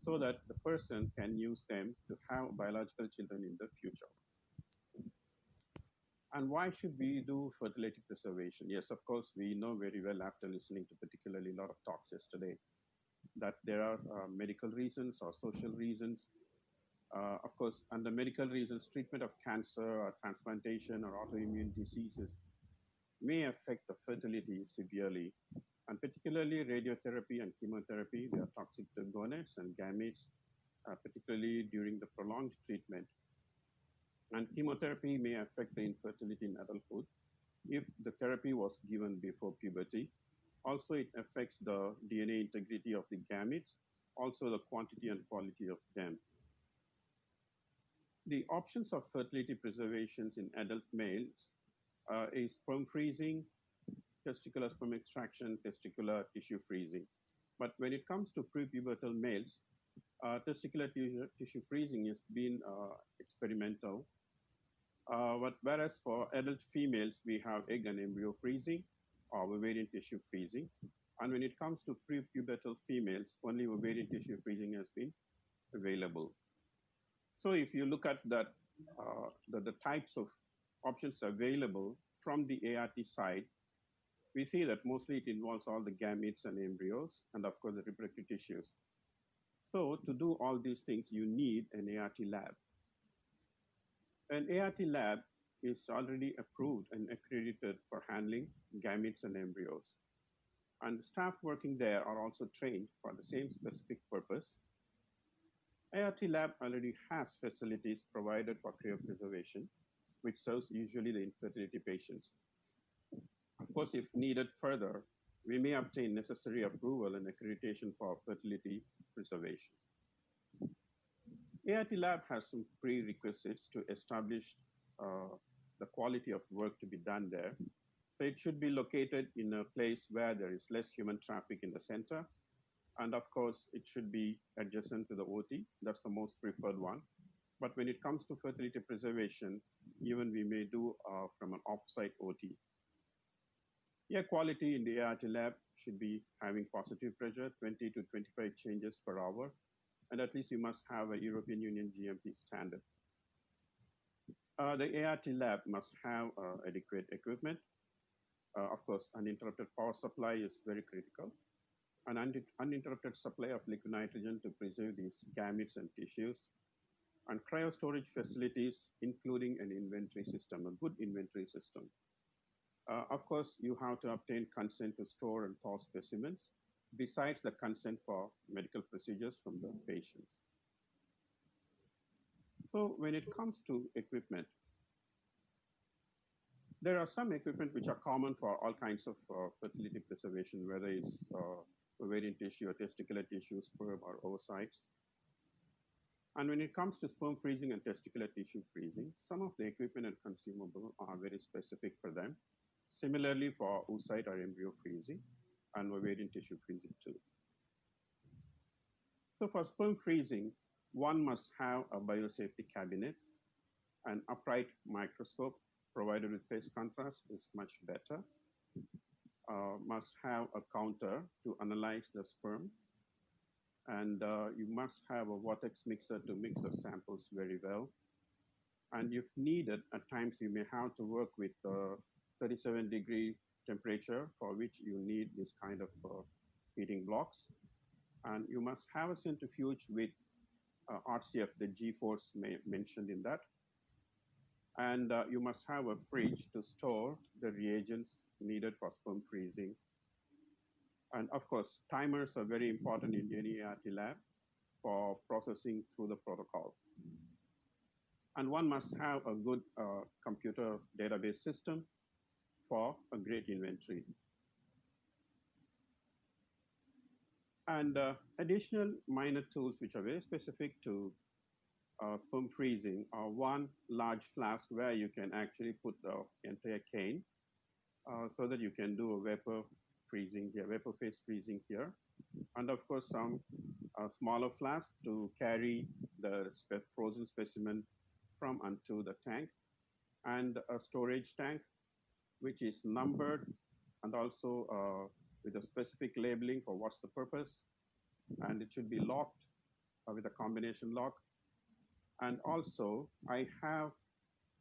so that the person can use them to have biological children in the future. And why should we do fertility preservation? Yes, of course, we know very well after listening to particularly a lot of talks yesterday that there are medical reasons or social reasons. Of course, under medical reasons, treatment of cancer or transplantation or autoimmune diseases may affect the fertility severely. And particularly radiotherapy and chemotherapy, they are toxic to gonads and gametes, particularly during the prolonged treatment. And chemotherapy may affect the infertility in adulthood if the therapy was given before puberty. Also, it affects the DNA integrity of the gametes, also the quantity and quality of them. The options of fertility preservations in adult males is sperm freezing, testicular sperm extraction, testicular tissue freezing. But when it comes to prepubertal males, testicular tissue freezing has been experimental. But whereas for adult females, we have egg and embryo freezing or ovarian tissue freezing. And when it comes to prepubertal females, only ovarian tissue freezing has been available. So if you look at that, the types of options available from the ART side, we see that mostly it involves all the gametes and embryos, and of course the reproductive tissues. So to do all these things, you need an ART lab. An ART lab is already approved and accredited for handling gametes and embryos. And staff working there are also trained for the same specific purpose. ART lab already has facilities provided for cryopreservation, which serves usually the infertility patients. Of course, if needed further, we may obtain necessary approval and accreditation for fertility preservation. ART lab has some prerequisites to establish the quality of work to be done there. So it should be located in a place where there is less human traffic in the center. And of course, it should be adjacent to the OT. That's the most preferred one. But when it comes to fertility preservation, even we may do from an off-site OT. Air quality in the ART lab should be having positive pressure, 20 to 25 changes per hour. And at least you must have a European Union GMP standard. The ART lab must have adequate equipment. Of course, uninterrupted power supply is very critical. An uninterrupted supply of liquid nitrogen to preserve these gametes and tissues. And cryostorage facilities, including an inventory system, a good inventory system. Of course, you have to obtain consent to store and thaw specimens, besides the consent for medical procedures from the patients. So when it comes to equipment, there are some equipment which are common for all kinds of fertility preservation, whether it's ovarian tissue or testicular tissue, sperm or oocytes. And when it comes to sperm freezing and testicular tissue freezing, some of the equipment and consumable are very specific for them. Similarly for oocyte or embryo freezing and ovarian tissue freezing too. So for sperm freezing, one must have a biosafety cabinet. An upright microscope provided with phase contrast is much better. Must have a counter to analyze the sperm. And you must have a vortex mixer to mix the samples very well. And if needed, at times you may have to work with 37-degree temperature, for which you need this kind of heating blocks. And you must have a centrifuge with RCF, the G-force mentioned in that. And you must have a fridge to store the reagents needed for sperm freezing. And of course, timers are very important in any ART lab for processing through the protocol. And one must have a good computer database system for a great inventory. And additional minor tools which are very specific to sperm freezing are one large flask where you can actually put the entire cane so that you can do a vapor freezing here, vapor phase freezing here. And of course, some smaller flask to carry the frozen specimen from and to the tank, and a storage tank which is numbered and also with a specific labeling for what's the purpose, and it should be locked with a combination lock. And also, I have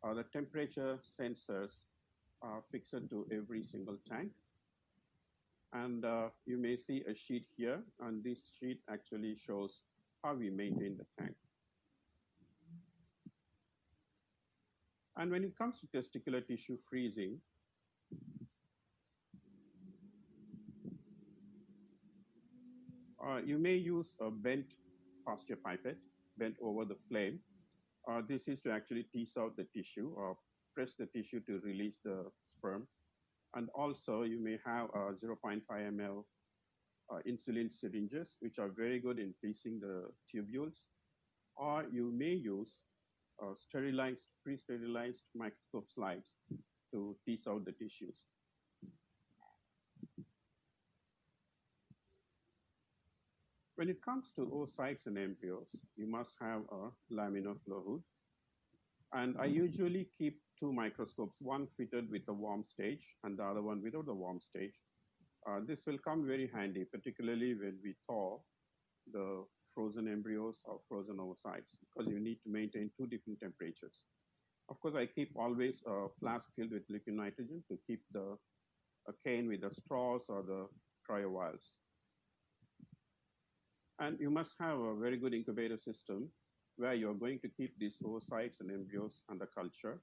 the temperature sensors fixed to every single tank. And you may see a sheet here, and this sheet actually shows how we maintain the tank. And when it comes to testicular tissue freezing, you may use a bent posture pipette, bent over the flame. This is to actually tease out the tissue or press the tissue to release the sperm. And also, you may have 0.5 ml insulin syringes, which are very good in teasing the tubules. Or you may use pre-sterilized microscope slides to tease out the tissues. When it comes to oocytes and embryos, you must have a laminar flow hood. And I usually keep two microscopes, one fitted with a warm stage and the other one without the warm stage. This will come very handy, particularly when we thaw the frozen embryos or frozen oocytes, because you need to maintain two different temperatures. Of course, I keep always a flask filled with liquid nitrogen to keep a cane with the straws or the cryo vials. And you must have a very good incubator system where you're going to keep these oocytes and embryos under culture.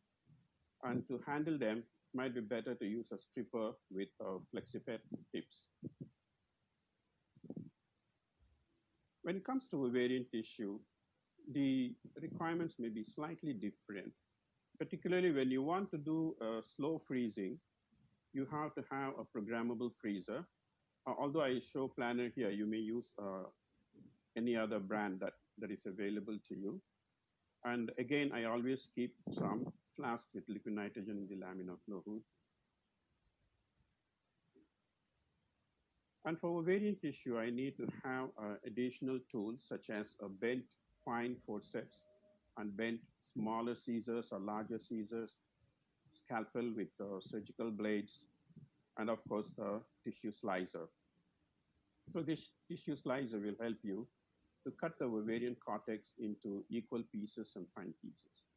And to handle them, it might be better to use a stripper with flexiped tips. When it comes to ovarian tissue, the requirements may be slightly different. Particularly when you want to do slow freezing, you have to have a programmable freezer. Although I show planner here, you may use any other brand that is available to you. And again, I always keep some flasks with liquid nitrogen in the laminar flow hood. And for ovarian tissue, I need to have additional tools such as a bent fine forceps and bent smaller scissors or larger scissors, scalpel with surgical blades, and of course, a tissue slicer. So this tissue slicer will help you to cut the ovarian cortex into equal pieces and fine pieces.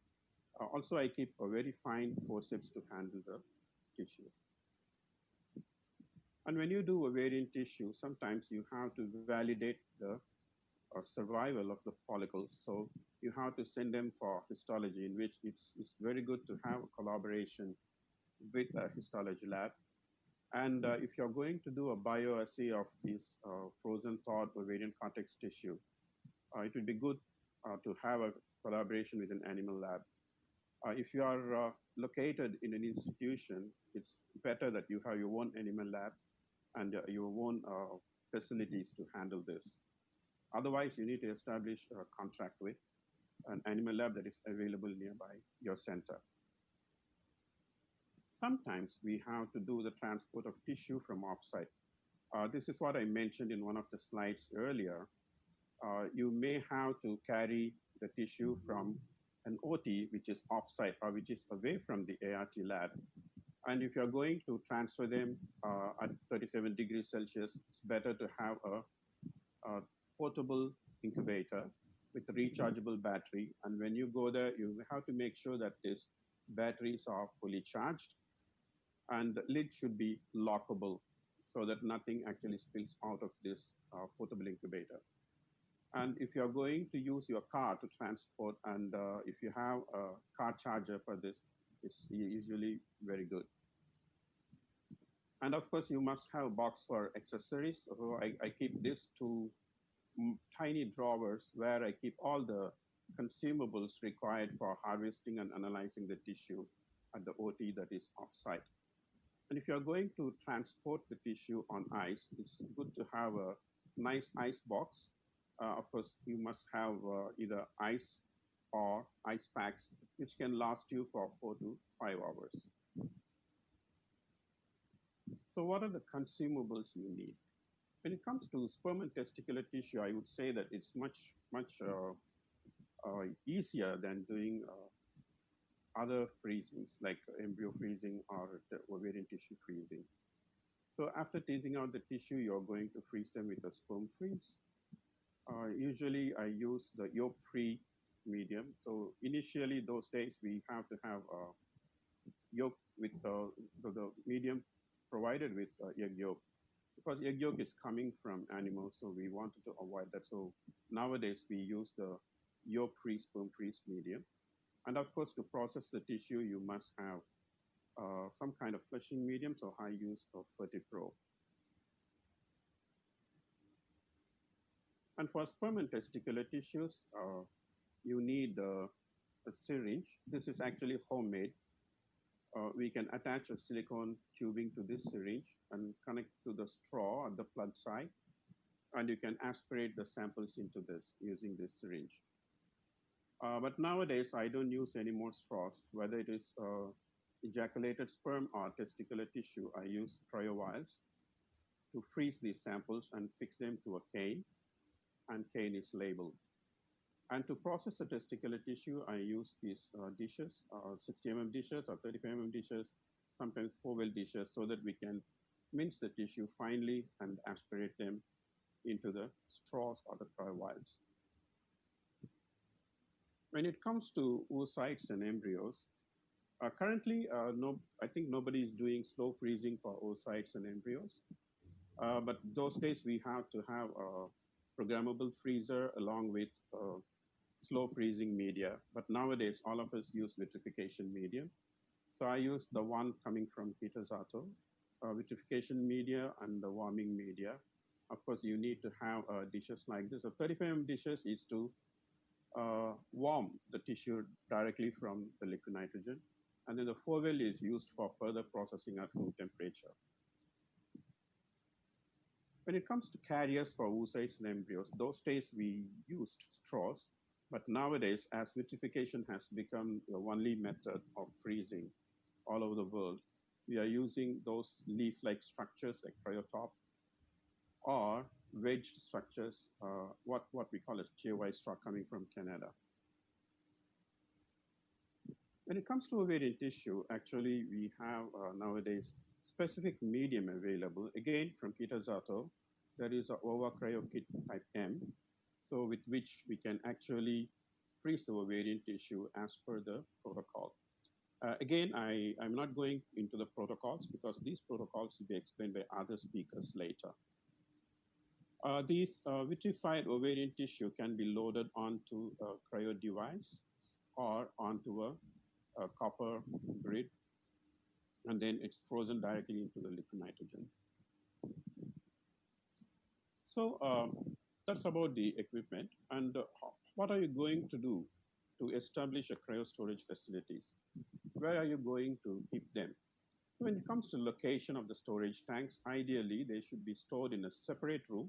Also, I keep a very fine forceps to handle the tissue. And when you do ovarian tissue, sometimes you have to validate the survival of the follicles. So you have to send them for histology, in which it's very good to have a collaboration with a histology lab. And if you're going to do a bioassay of this frozen thawed ovarian cortex tissue, it would be good to have a collaboration with an animal lab. If you are located in an institution, it's better that you have your own animal lab and your own facilities to handle this. Otherwise, you need to establish a contract with an animal lab that is available nearby your center. Sometimes we have to do the transport of tissue from offsite. This is what I mentioned in one of the slides earlier. You may have to carry the tissue from an OT, which is offsite or which is away from the ART lab. And if you're going to transfer them at 37 degrees Celsius, it's better to have a portable incubator with a rechargeable battery. And when you go there, you have to make sure that these batteries are fully charged, and the lid should be lockable so that nothing actually spills out of this portable incubator. And if you're going to use your car to transport, and if you have a car charger for this, it's usually very good. And of course, you must have a box for accessories. So I keep these two tiny drawers where I keep all the consumables required for harvesting and analyzing the tissue at the OT that is offsite. And if you're going to transport the tissue on ice, it's good to have a nice ice box. Of course, you must have either ice or ice packs, which can last you for 4 to 5 hours. So what are the consumables you need? When it comes to sperm and testicular tissue, I would say that it's much easier than doing other freezings like embryo freezing or the ovarian tissue freezing. So after teasing out the tissue, you're going to freeze them with a sperm freeze. Usually I use the yolk-free medium. So initially those days we have to have yolk with the medium provided with egg yolk, because egg yolk is coming from animals, so we wanted to avoid that. So nowadays we use the yolk-free, sperm-free medium. And of course, to process the tissue, you must have some kind of flushing medium, so high use of FertiPro. And for sperm and testicular tissues, you need a syringe. This is actually homemade. We can attach a silicone tubing to this syringe and connect to the straw at the plug side, and you can aspirate the samples into this using this syringe. But nowadays, I don't use any more straws, whether it is ejaculated sperm or testicular tissue. I use cryo vials to freeze these samples and fix them to a cane, and cane is labeled. And to process the testicular tissue, I use these dishes, 60 mm dishes or 35 mm dishes, sometimes 4-well dishes, so that we can mince the tissue finely and aspirate them into the straws or the cryo vials. When it comes to oocytes and embryos, currently, I think nobody is doing slow freezing for oocytes and embryos. But those days we have to have a programmable freezer along with slow freezing media. But nowadays, all of us use vitrification medium. So I use the one coming from Peter Zato, vitrification media and the warming media. Of course, you need to have dishes like this. The 35 mm dishes is to warm the tissue directly from the liquid nitrogen. And then the 4-well is used for further processing at room temperature. When it comes to carriers for oocytes and embryos, those days we used straws, but nowadays, as vitrification has become the only method of freezing all over the world, we are using those leaf-like structures like cryotop or wedged structures, what we call as JY straw coming from Canada. When it comes to ovarian tissue, actually we have nowadays specific medium available, again from Peter Zato. There is a OVA Cryo Kit type M, so with which we can actually freeze the ovarian tissue as per the protocol. Again, I'm not going into the protocols because these protocols will be explained by other speakers later. These vitrified ovarian tissue can be loaded onto a cryo device or onto a copper grid, and then it's frozen directly into the liquid nitrogen. So that's about the equipment. And what are you going to do to establish a cryostorage facilities? Where are you going to keep them? So when it comes to location of the storage tanks, ideally they should be stored in a separate room,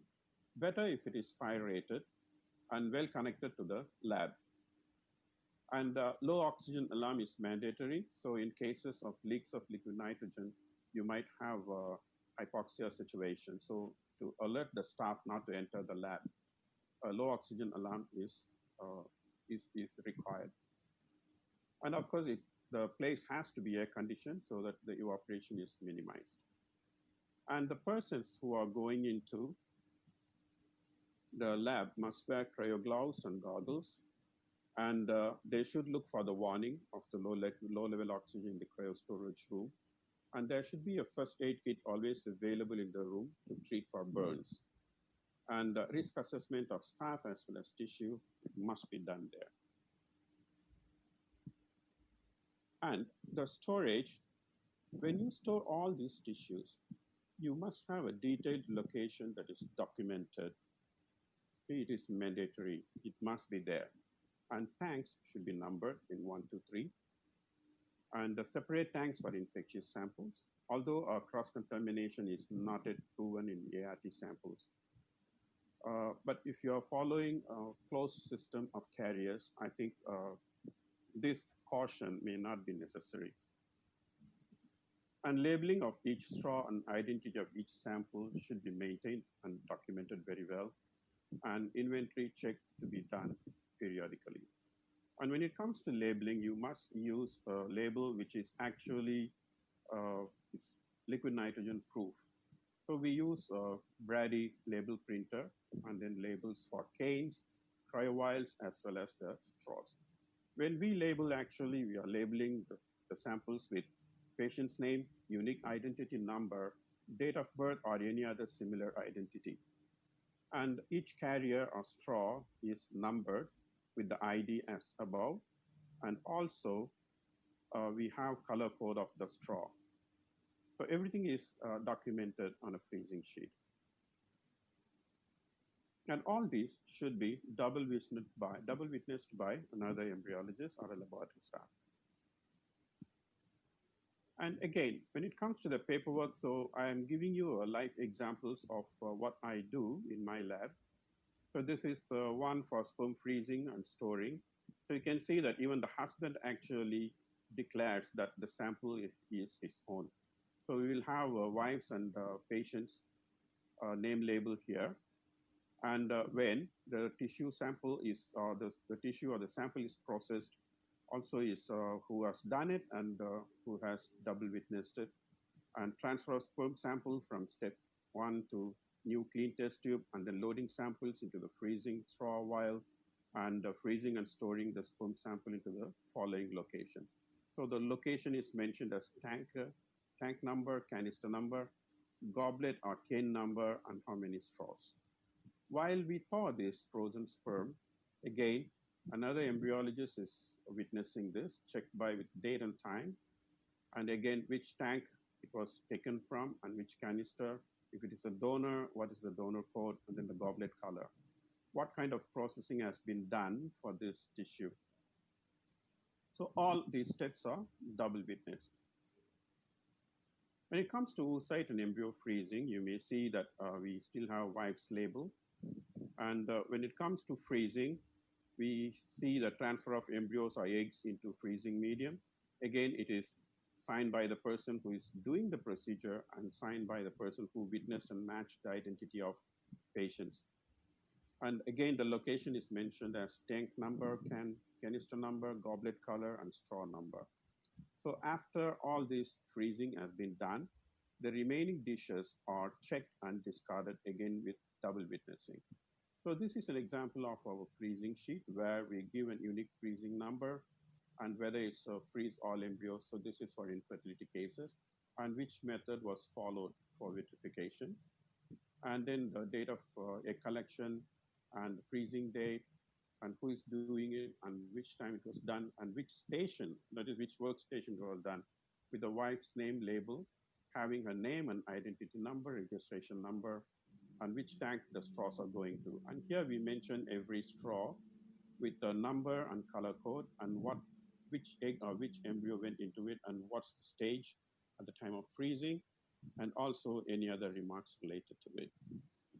better if it is fire rated and well connected to the lab. And low oxygen alarm is mandatory. So in cases of leaks of liquid nitrogen, you might have a hypoxia situation. So to alert the staff not to enter the lab, a low oxygen alarm is required. And of course, the place has to be air conditioned so that the evaporation is minimized. And the persons who are going into the lab must wear cryo gloves and goggles, and they should look for the warning of the low level oxygen in the cryo storage room. And there should be a first aid kit always available in the room to treat for burns. And risk assessment of staff as well as tissue must be done there. And the storage, when you store all these tissues, you must have a detailed location that is documented. It is mandatory, it must be there. And tanks should be numbered in 1, 2, 3. And the separate tanks for infectious samples, although cross-contamination is not yet proven in ART samples. But if you are following a closed system of carriers, I think this caution may not be necessary. And labeling of each straw and identity of each sample should be maintained and documented very well, and inventory check to be done periodically. And when it comes to labeling, you must use a label which is actually it's liquid nitrogen proof. So we use Brady label printer and then labels for canes, cryovials, as well as the straws. When we label, actually, we are labeling the samples with patient's name, unique identity number, date of birth, or any other similar identity. And each carrier or straw is numbered with the ID as above. And also, we have color code of the straw. So everything is documented on a freezing sheet. And all these should be double witnessed by another embryologist or a laboratory staff. And again, when it comes to the paperwork, so I am giving you live examples of what I do in my lab. So this is one for sperm freezing and storing. So you can see that even the husband actually declares that the sample is his own. So we will have wives and patients name label here. And when the tissue sample is, the tissue or the sample is processed, also is who has done it and who has double witnessed it, and transfer of sperm sample from step 1 to new clean test tube, and then loading samples into the freezing straw vial, and freezing and storing the sperm sample into the following location. So the location is mentioned as tank number, canister number, goblet or cane number, and how many straws. While we thaw this frozen sperm, again, another embryologist is witnessing this, checked by with date and time, and again, which tank it was taken from and which canister. If it is a donor, what is the donor code, and then the goblet color. What kind of processing has been done for this tissue? So all these steps are double witnessed. When it comes to oocyte and embryo freezing, you may see that we still have wife's label. And when it comes to freezing, we see the transfer of embryos or eggs into freezing medium. Again, it is signed by the person who is doing the procedure and signed by the person who witnessed and matched the identity of patients. And again, the location is mentioned as tank number, canister number, goblet color, and straw number. So after all this freezing has been done, the remaining dishes are checked and discarded again with double witnessing. So this is an example of our freezing sheet where we give a unique freezing number and whether it's a freeze all embryos. So this is for infertility cases, and which method was followed for vitrification. And then the date of egg collection and freezing date, and who is doing it, and which time it was done, and which station, that is which workstation it was done, with the wife's name label, having her name and identity number, registration number, and which tank the straws are going to. And here we mention every straw with the number and color code, and which egg or which embryo went into it, and what's the stage at the time of freezing, and also any other remarks related to it.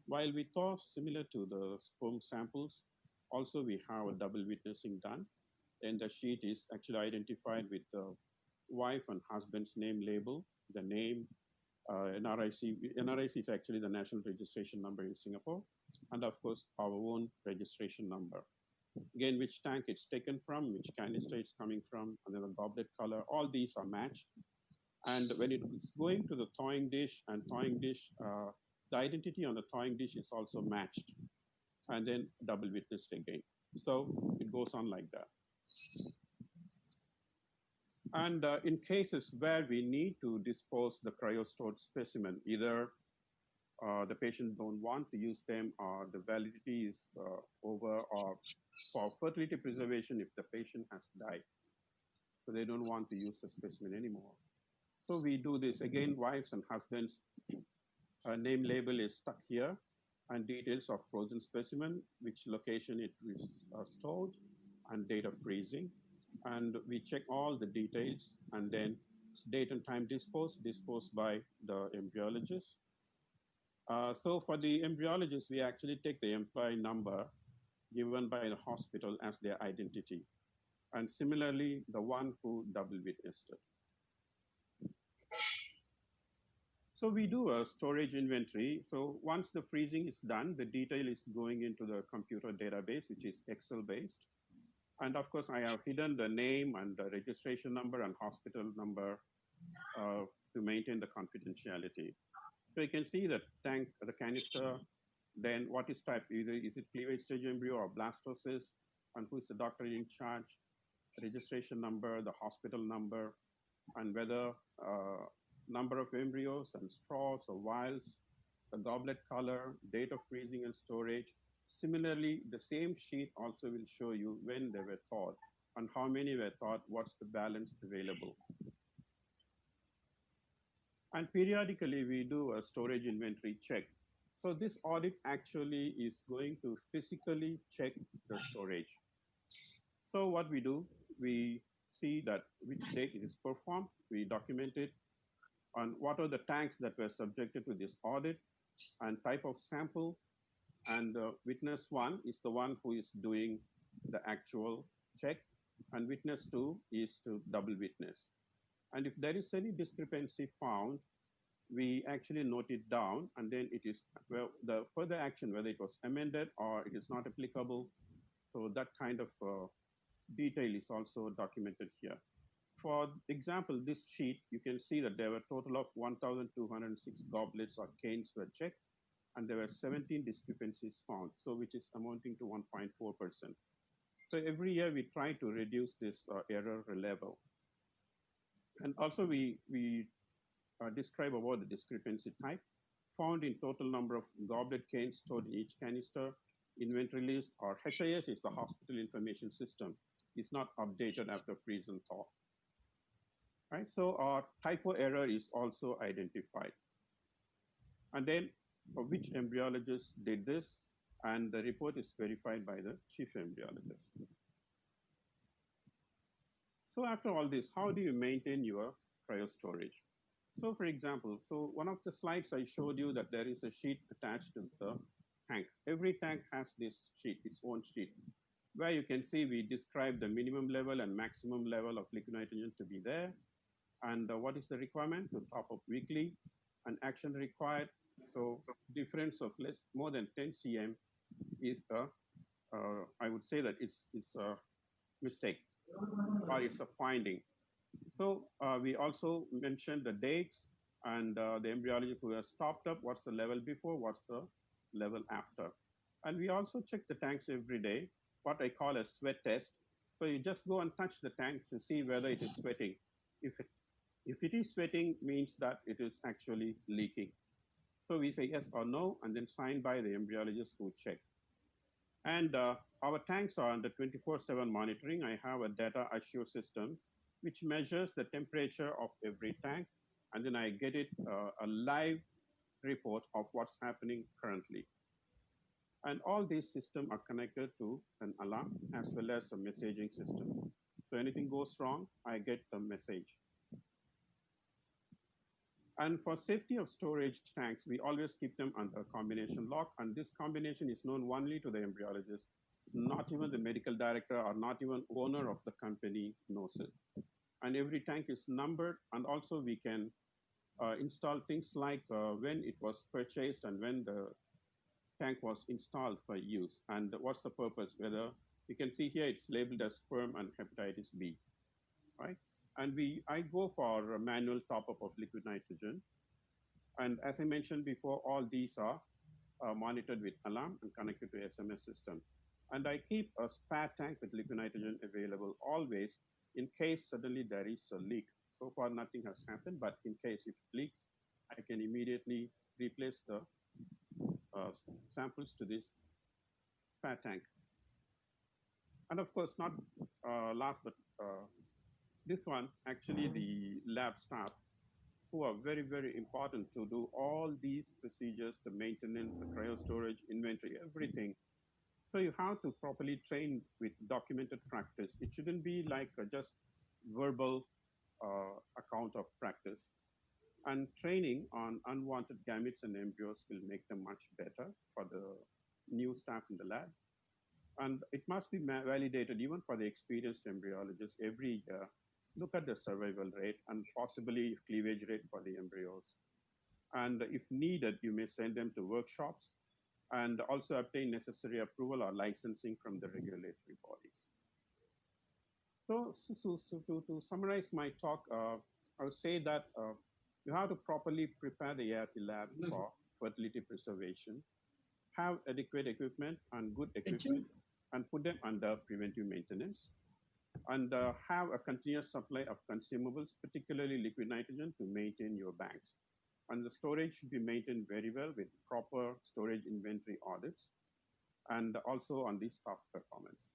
While we thought similar to the sperm samples, also we have a double witnessing done, and the sheet is actually identified with the wife and husband's name label, the name, NRIC is actually the national registration number in Singapore, and of course our own registration number. Again, which tank it's taken from, which canister it's coming from, and then the goblet color, all these are matched. And when it's going to the thawing dish, the identity on the thawing dish is also matched, and then double witnessed again. So it goes on like that. And in cases where we need to dispose the cryostored specimen, either the patient don't want to use them, or the validity is over, or for fertility preservation if the patient has died, so they don't want to use the specimen anymore. So we do this again, wives and husbands, name label is stuck here, and details of frozen specimen, which location it is stored, and date of freezing. And we check all the details, and then date and time disposed by the embryologist. So for the embryologist, we actually take the employee number given by the hospital as their identity, and similarly, the one who double witnessed it. So we do a storage inventory. So once the freezing is done, the detail is going into the computer database, which is Excel based. And of course, I have hidden the name and the registration number and hospital number to maintain the confidentiality. So you can see the tank, the canister, then what is type, either is it cleavage stage embryo or blastocyst, and who is the doctor in charge, registration number, the hospital number, and whether number of embryos and straws or vials, the goblet color, date of freezing and storage. Similarly, the same sheet also will show you when they were thawed and how many were thawed, what's the balance available. And periodically, we do a storage inventory check. So this audit actually is going to physically check the storage. So what we do, we see that which date it is performed, we document it, and what are the tanks that were subjected to this audit, and type of sample, and witness one is the one who is doing the actual check, and witness two is to double witness. And if there is any discrepancy found, we actually note it down, and then it is, well, the further action, whether it was amended or it is not applicable. So that kind of detail is also documented here. For example, this sheet, you can see that there were a total of 1,206 goblets or canes were checked, and there were 17 discrepancies found, so which is amounting to 1.4%. So every year we try to reduce this error level. And also we describe about the discrepancy type, found in total number of goblet canes stored in each canister, inventory list, or HIS is the hospital information system, is not updated after freeze and thaw. Right, so our typo error is also identified. And then which embryologist did this, and the report is verified by the chief embryologist. So after all this, how do you maintain your cryostorage? So for example, so one of the slides I showed you that there is a sheet attached to the tank. Every tank has this sheet, its own sheet, where you can see we describe the minimum level and maximum level of liquid nitrogen to be there, and what is the requirement to top up weekly, and action required. So difference of more than 10 cm is I would say that it's a mistake, or it's a finding. So we also mentioned the dates and the embryologist who has topped up, what's the level before, what's the level after. And we also check the tanks every day, what I call a sweat test. So you just go and touch the tanks to see whether it is sweating. If it is sweating, means that it is actually leaking. So we say yes or no, and then signed by the embryologist who check. And our tanks are under 24/7 monitoring. I have a data assure system which measures the temperature of every tank, and then I get it a live report of what's happening currently. And all these systems are connected to an alarm as well as a messaging system. So anything goes wrong, I get the message. And for safety of storage tanks, we always keep them under combination lock, and this combination is known only to the embryologist. Not even the medical director or not even owner of the company knows it. And every tank is numbered, and also we can install things like when it was purchased and when the tank was installed for use, and what's the purpose, whether you can see here it's labeled as sperm and hepatitis B, right? And I go for a manual top-up of liquid nitrogen. And as I mentioned before, all these are monitored with alarm and connected to SMS system. And I keep a spare tank with liquid nitrogen available always in case suddenly there is a leak. So far, nothing has happened, but in case if it leaks, I can immediately replace the samples to this spare tank. And of course, not last, but this one, actually the lab staff who are very, very important to do all these procedures, the maintenance, the cryostorage, inventory, everything. So you have to properly train with documented practice. It shouldn't be like just verbal account of practice. And training on unwanted gametes and embryos will make them much better for the new staff in the lab. And it must be validated even for the experienced embryologists every year. Look at the survival rate and possibly cleavage rate for the embryos. And if needed, you may send them to workshops and also obtain necessary approval or licensing from the regulatory bodies. So to summarize my talk, I would say that You have to properly prepare the ART lab for fertility preservation, have adequate equipment and good equipment, and put them under preventive maintenance, and have a continuous supply of consumables, particularly liquid nitrogen, to maintain your banks. And the storage should be maintained very well with proper storage inventory audits, and also on the stock performance.